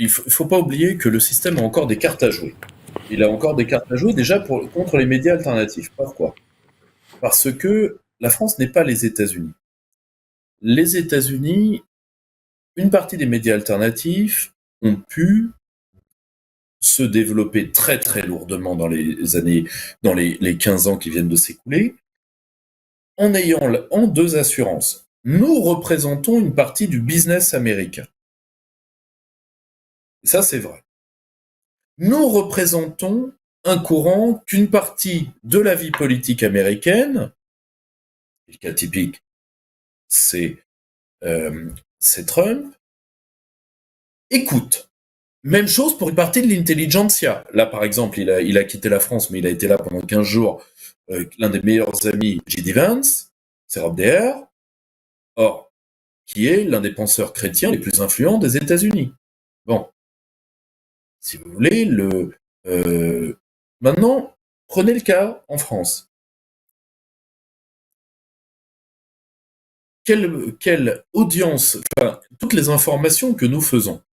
faut pas oublier que le système a encore des cartes à jouer. Il a encore des cartes à jouer déjà contre les médias alternatifs. Pourquoi? Parce que la France n'est pas les États-Unis. Les États-Unis, une partie des médias alternatifs ont pu se développer très très lourdement dans les 15 ans qui viennent de s'écouler, en deux assurances. Nous représentons une partie du business américain. Et ça, c'est vrai. Nous représentons un courant qu'une partie de la vie politique américaine, le cas typique, c'est Trump, écoute. Même chose pour une partie de l'intelligentsia. Là, par exemple, il a quitté la France, mais il a été là pendant 15 jours. L'un des meilleurs amis, J.D. Vance, c'est Rob Deher, or, qui est l'un des penseurs chrétiens les plus influents des États-Unis. Bon, si vous voulez, maintenant, prenez le cas en France. Quelle audience, enfin, toutes les informations que nous faisons,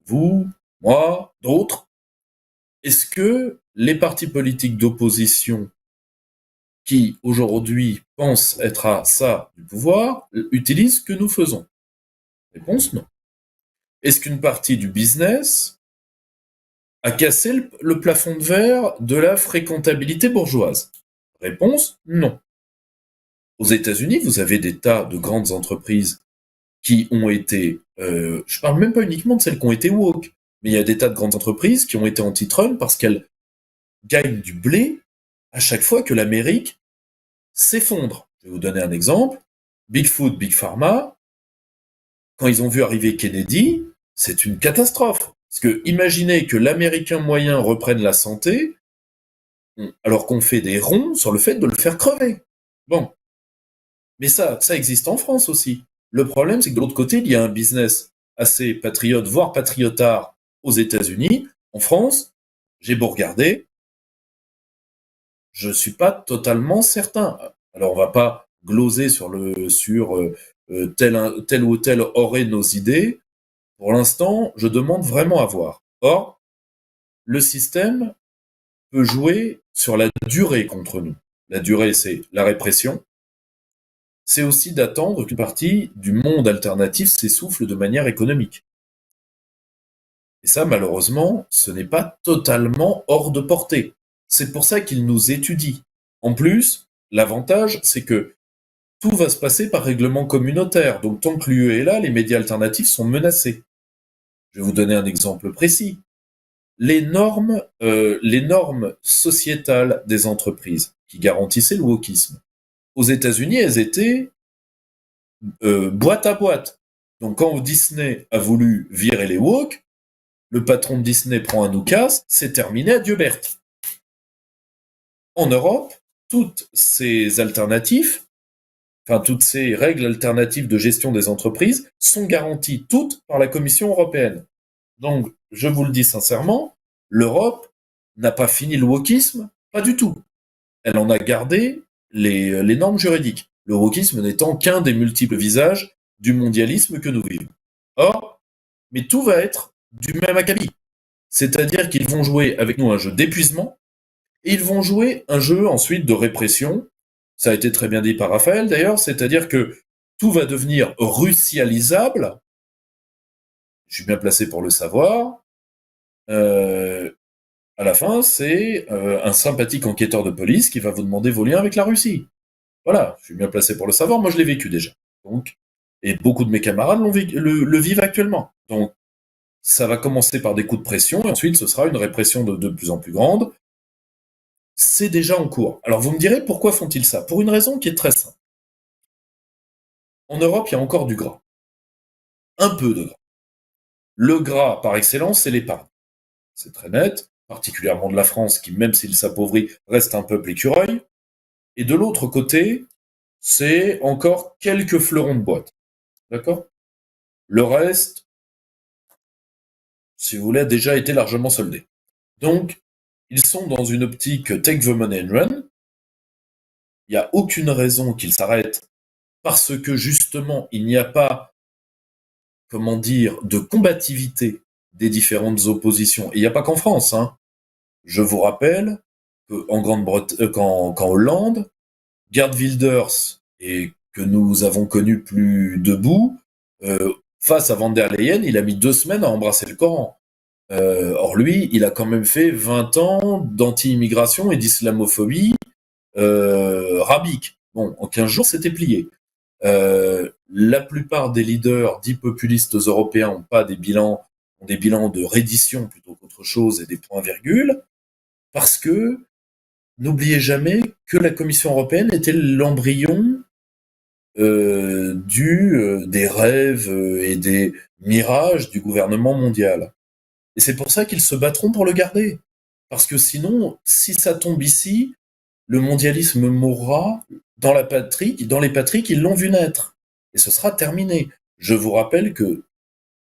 vous, moi, d'autres, est-ce que les partis politiques d'opposition qui, aujourd'hui, pensent être à ça du pouvoir, utilisent ce que nous faisons? Réponse non. Est-ce qu'une partie du business a cassé le plafond de verre de la fréquentabilité bourgeoise? Réponse non. Aux États-Unis, vous avez des tas de grandes entreprises qui ont été, je parle même pas uniquement de celles qui ont été woke, mais il y a des tas de grandes entreprises qui ont été anti-Trump parce qu'elles gagnent du blé à chaque fois que l'Amérique s'effondre. Je vais vous donner un exemple. Big Food, Big Pharma, quand ils ont vu arriver Kennedy, c'est une catastrophe. Parce que imaginez que l'Américain moyen reprenne la santé, alors qu'on fait des ronds sur le fait de le faire crever. Bon. Mais ça existe en France aussi. Le problème, c'est que de l'autre côté, il y a un business assez patriote, voire patriotard aux États-Unis. En France, j'ai beau regarder, je suis pas totalement certain. Alors, on va pas gloser sur tel ou tel aurait nos idées. Pour l'instant, je demande vraiment à voir. Or, le système peut jouer sur la durée contre nous. La durée, c'est la répression. C'est aussi d'attendre qu'une partie du monde alternatif s'essouffle de manière économique. Et ça, malheureusement, ce n'est pas totalement hors de portée. C'est pour ça qu'il nous étudie. En plus, l'avantage, c'est que tout va se passer par règlement communautaire. Donc, tant que l'UE est là, les médias alternatifs sont menacés. Je vais vous donner un exemple précis. Les normes sociétales des entreprises qui garantissaient le wokisme. Aux États-Unis, elles étaient boîte à boîte. Donc quand Disney a voulu virer les woke, le patron de Disney prend un oukas, c'est terminé, adieu Berthe. En Europe, toutes ces alternatives, enfin toutes ces règles alternatives de gestion des entreprises sont garanties toutes par la Commission européenne. Donc, je vous le dis sincèrement, l'Europe n'a pas fini le wokisme, pas du tout. Elle en a gardé les normes juridiques. Le wokisme n'étant qu'un des multiples visages du mondialisme que nous vivons. Or, mais tout va être du même acabit. C'est-à-dire qu'ils vont jouer avec nous un jeu d'épuisement, et ils vont jouer un jeu ensuite de répression. Ça a été très bien dit par Raphaël d'ailleurs, c'est-à-dire que tout va devenir russialisable. Je suis bien placé pour le savoir. À la fin, c'est un sympathique enquêteur de police qui va vous demander vos liens avec la Russie. Voilà, je suis bien placé pour le savoir, moi je l'ai vécu déjà. Donc, et beaucoup de mes camarades le vivent actuellement. Donc, ça va commencer par des coups de pression, et ensuite ce sera une répression de plus en plus grande. C'est déjà en cours. Alors vous me direz, pourquoi font-ils ça? Pour une raison qui est très simple. En Europe, il y a encore du gras. Un peu de gras. Le gras, par excellence, c'est l'épargne. C'est très net, particulièrement de la France, qui, même s'il s'appauvrit, reste un peuple écureuil. Et de l'autre côté, c'est encore quelques fleurons de boîte. D'accord? Le reste, si vous voulez, a déjà été largement soldé. Donc, ils sont dans une optique take the money and run. Il n'y a aucune raison qu'ils s'arrêtent parce que justement, il n'y a pas, comment dire, de combativité des différentes oppositions. Et il n'y a pas qu'en France, hein. Je vous rappelle qu'en Grande-Bretagne, qu'en Hollande, Geert Wilders, et que nous avons connu plus debout, face à Van der Leyen, il a mis 2 semaines à embrasser le Coran. Or lui, il a quand même fait 20 ans d'anti-immigration et d'islamophobie rabique. Bon, en 15 jours, c'était plié. La plupart des leaders dits populistes européens ont des bilans de reddition plutôt qu'autre chose et des points-virgules, parce que n'oubliez jamais que la Commission européenne était l'embryon des rêves et des mirages du gouvernement mondial. Et c'est pour ça qu'ils se battront pour le garder. Parce que sinon, si ça tombe ici, le mondialisme mourra dans les patries qui l'ont vu naître. Et ce sera terminé. Je vous rappelle que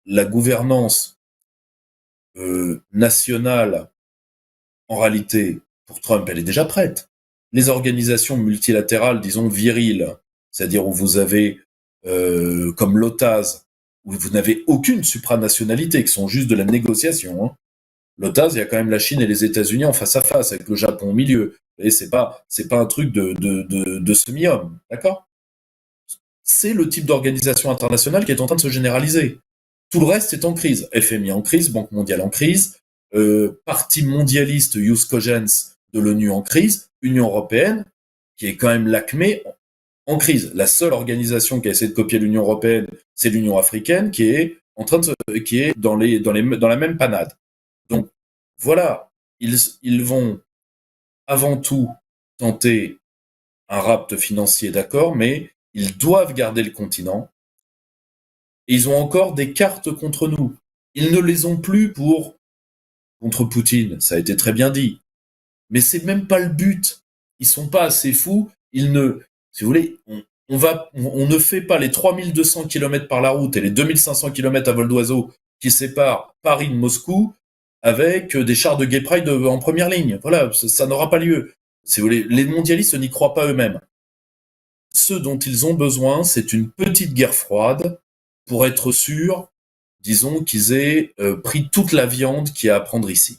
la gouvernance nationale, en réalité, pour Trump, elle est déjà prête. Les organisations multilatérales, disons viriles, c'est-à-dire où vous avez, comme l'OTAS, où vous n'avez aucune supranationalité, qui sont juste de la négociation. Hein. L'OTAS, il y a quand même la Chine et les États-Unis en face à face, avec le Japon au milieu. Et c'est pas un truc de semi-homme, d'accord? C'est le type d'organisation internationale qui est en train de se généraliser. Tout le reste est en crise. FMI en crise, Banque mondiale en crise, parti mondialiste Jus Cogens de l'ONU en crise, Union européenne, qui est quand même l'acmé en crise. La seule organisation qui a essayé de copier l'Union européenne, c'est l'Union africaine, qui est dans la même panade. Donc, voilà. Ils vont avant tout tenter un rapt financier, d'accord, mais ils doivent garder le continent. Et ils ont encore des cartes contre nous. Ils ne les ont plus contre Poutine, ça a été très bien dit. Mais c'est même pas le but. Ils sont pas assez fous. Si vous voulez, on ne fait pas les 3200 km par la route et les 2500 km à vol d'oiseau qui séparent Paris de Moscou avec des chars de Gay Pride en première ligne. Voilà, ça n'aura pas lieu. Si vous voulez, les mondialistes n'y croient pas eux-mêmes. Ce dont ils ont besoin, c'est une petite guerre froide pour être sûr, disons, qu'ils aient pris toute la viande qu'il y a à prendre ici.